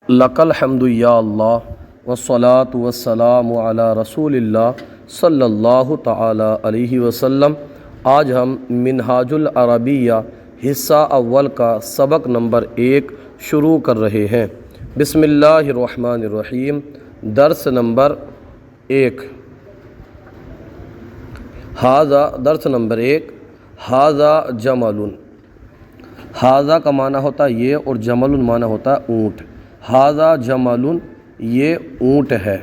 لک الحمد یا اللہ والصلاة والسلام علی رسول اللہ صلی اللہ تعالی علیہ وسلم۔ آج ہم منہاج العربیہ حصہ اول کا سبق نمبر 1 شروع کر رہے ہیں۔ بسم اللہ الرحمن الرحیم۔ درس نمبر 1۔ درس نمبر 1۔ ھذا جمل۔ ھذا کا معنی ہوتا ہے یہ، اور جمل معنی ہوتا ہے اونٹ۔ ھذا جمل، یہ اونٹ ہے۔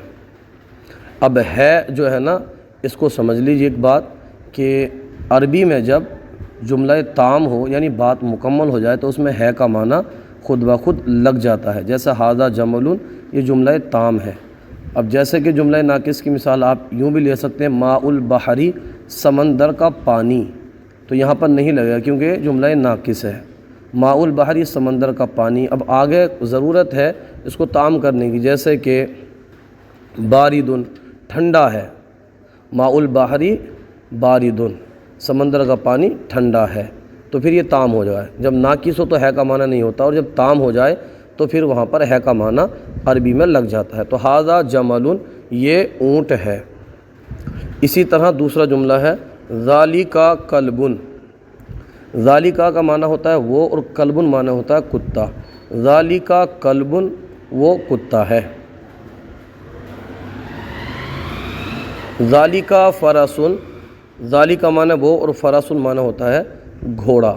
اب ہے جو ہے نا، اس کو سمجھ لیجیے ایک بات کہ عربی میں جب جملہ تام ہو یعنی بات مکمل ہو جائے تو اس میں ہے کا معنی خود بخود لگ جاتا ہے۔ جیسے ھذا جمل، یہ جملہ تام ہے۔ اب جیسے کہ جملہ ناقص کی مثال آپ یوں بھی لے سکتے ہیں، ماء البحری، سمندر کا پانی، تو یہاں پر نہیں لگے گا کیونکہ جملہ ناقص ہے۔ ماء البحری، سمندر کا پانی۔ اب آگے ضرورت ہے اس کو تام کرنے کی، جیسے کہ باردن، ٹھنڈا ہے۔ ماء البحری باردن، سمندر کا پانی ٹھنڈا ہے، تو پھر یہ تام ہو جائے۔ جب ناقص ہو تو ہے کا معنی نہیں ہوتا، اور جب تام ہو جائے تو پھر وہاں پر ہے کا معنی عربی میں لگ جاتا ہے۔ تو ھذا جمل، یہ اونٹ ہے۔ اسی طرح دوسرا جملہ ہے ذالک کلب۔ ذالک کا معنی ہوتا ہے وہ، اور کلب معنی ہوتا ہے کتا۔ ذالک کلب، وہ کتا ہے۔ ذالک فرس، ذالک معنی وہ، اور فرس معنی ہوتا ہے گھوڑا۔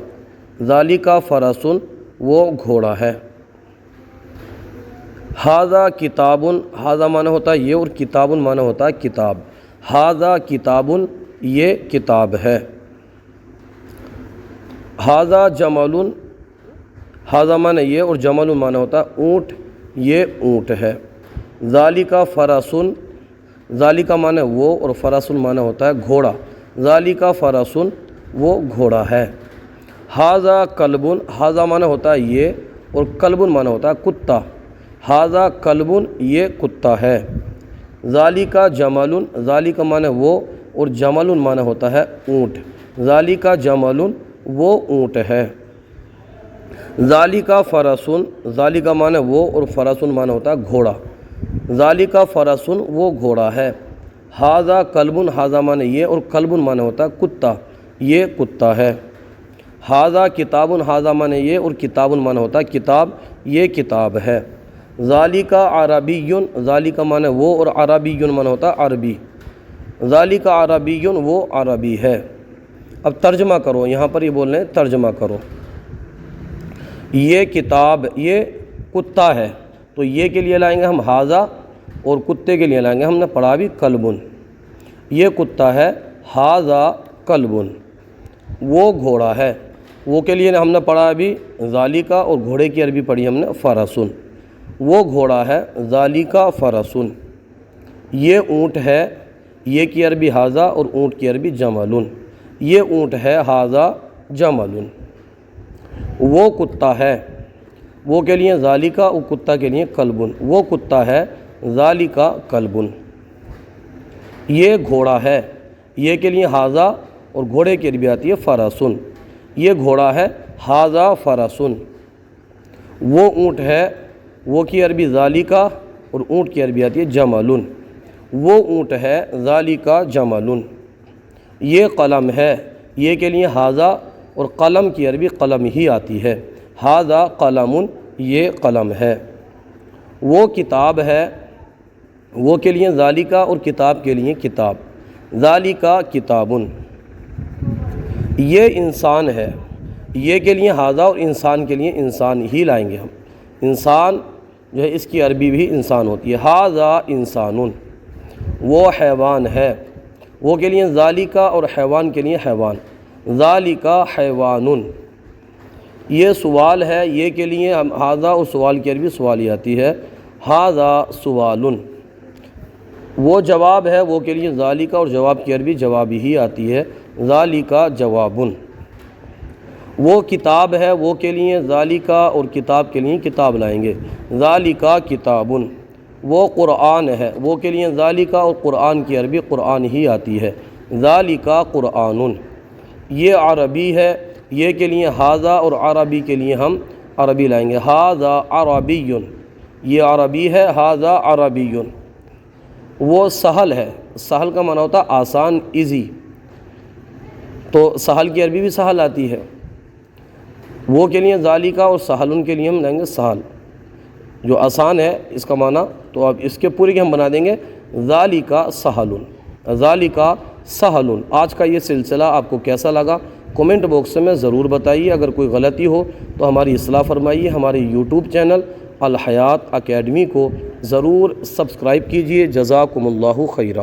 ذالک فرس، وہ گھوڑا ہے۔ ھذا کتاب، ھذا معنی ہوتا ہے یہ، اور کتاب معنی ہوتا ہے کتاب۔ ھذا کتاب، یہ کتاب ہے۔ ھذا جمل، ھذا معنی یہ، اور جمل معنی ہوتا ہے اونٹ، یہ اونٹ ہے۔ ذالک فرس، ذالک معنی وہ، اور فرس معنی ہوتا ہے گھوڑا۔ ذالک فرس، وہ گھوڑا ہے۔ ھذا کلب، ھذا معنی ہوتا ہے یہ، اور کلب معنی ہوتا ہے کتا۔ ھذا کلب، یہ کتا ہے۔ ذالک جمل، ذالک معنی وہ، اور جمل معنی ہوتا ہے اونٹ۔ ذالک جمل، وہ اونٹ ہے۔ ذالک فرس، ذالک معنی وہ، اور فرس معنی ہوتا ہے گھوڑا۔ ذالک فرس، وہ گھوڑا ہے۔ ھذا کلب، ھذا معنی یہ، اور کلب معنی ہوتا ہے کتا، یہ کتا ہے۔ ھذا کتاب، ھذا معنی یہ، اور کتاب معنی ہوتا ہے کتاب، یہ کتاب ہے۔ ذالک عربی، ذالک معنی وہ، اور عربی معنی ہوتا ہے عربی۔ ذالک عربی، وہ عربی ہے۔ اب ترجمہ کرو، یہاں پر یہ بول رہے ہیں ترجمہ کرو۔ یہ کتاب، یہ کتا ہے، تو یہ کے لیے لائیں گے ہم ھذا، اور کتے کے لیے لائیں گے، ہم نے پڑھا بھی کلب۔ یہ کتا ہے، ھذا کلب۔ وہ گھوڑا ہے، وہ کے لیے ہم نے پڑھا بھی ذالک، اور گھوڑے کی عربی پڑھی ہم نے فرسن۔ وہ گھوڑا ہے، ذالک فرسن۔ یہ اونٹ ہے، یہ کی عربی ھذا، اور اونٹ کی عربی جمل۔ یہ اونٹ ہے، ھذا جمل۔ وہ کتا ہے، وہ کے لیے ذالک، اور کتا کے لیے کلب۔ وہ کتا ہے، ذالک کلب۔ یہ گھوڑا ہے، یہ کے لیے ھذا، اور گھوڑے کی عربی آتی ہے فرسن۔ یہ گھوڑا ہے، ھذا فرسن۔ وہ اونٹ ہے، وہ کی عربی ذالک، اور اونٹ کی عربی آتی ہے جمل۔ وہ اونٹ ہے، ذالک جمل۔ یہ قلم ہے، یہ کے لیے ھذا، اور قلم کی عربی قلم ہی آتی ہے۔ ھذا قلم، یہ قلم ہے۔ وہ کتاب ہے، وہ کے لیے ذالک، اور کتاب کے لیے کتاب۔ ذالک کتاب۔ یہ انسان ہے، یہ کے لیے ھذا، اور انسان کے لیے انسان ہی لائیں گے ہم۔ انسان جو ہے اس کی عربی بھی انسان ہوتی ہے۔ ھذا انسان۔ وہ حیوان ہے، وہ کے لیے ذالک، اور حیوان کے لیے حیوان۔ ذالک حیوان۔ یہ سوال ہے، یہ کے لیے ہم ھذا، اور سوال کی عربی سوالی آتی ہے۔ ھذا سوال۔ وہ جواب ہے، وہ کے لیے ذالک، اور جواب کی عربی جواب ہی آتی ہے۔ ذالک جواب۔ وہ کتاب ہے، وہ کے لیے ذالک، اور کتاب کے لیے کتاب لائیں گے۔ ذالک کتاب۔ وہ قرآن ہے، وہ کے لیے ذالک، اور قرآن کی عربی قرآن ہی آتی ہے۔ ذالک قرآن۔ یہ عربی ہے، یہ کے لیے ھذا، اور عربی کے لیے ہم عربی لائیں گے۔ ھذا عربی۔ یہ عربی ہے، ھذا عربی، وہ سہل ہے، سہل کا معنی ہوتا ہے آسان، ایزی، تو سہل کی عربی بھی سہل آتی ہے، وہ کے لیے ذالکا اور سہل کے لیے ہم لیں گے سہل، جو آسان ہے اس کا معنی، تو اب اس کے پورے کے ہم بنا دیں گے ذالکا سہل، ذالکا سہل۔ آج کا یہ سلسلہ آپ کو کیسا لگا کومنٹ باکس میں ضرور بتائیے، اگر کوئی غلطی ہو تو ہماری اصلاح فرمائیے، ہمارے یوٹیوب چینل الحیات اکیڈمی کو ضرور سبسکرائب کیجئے۔ جزاکم اللہ خیرہ۔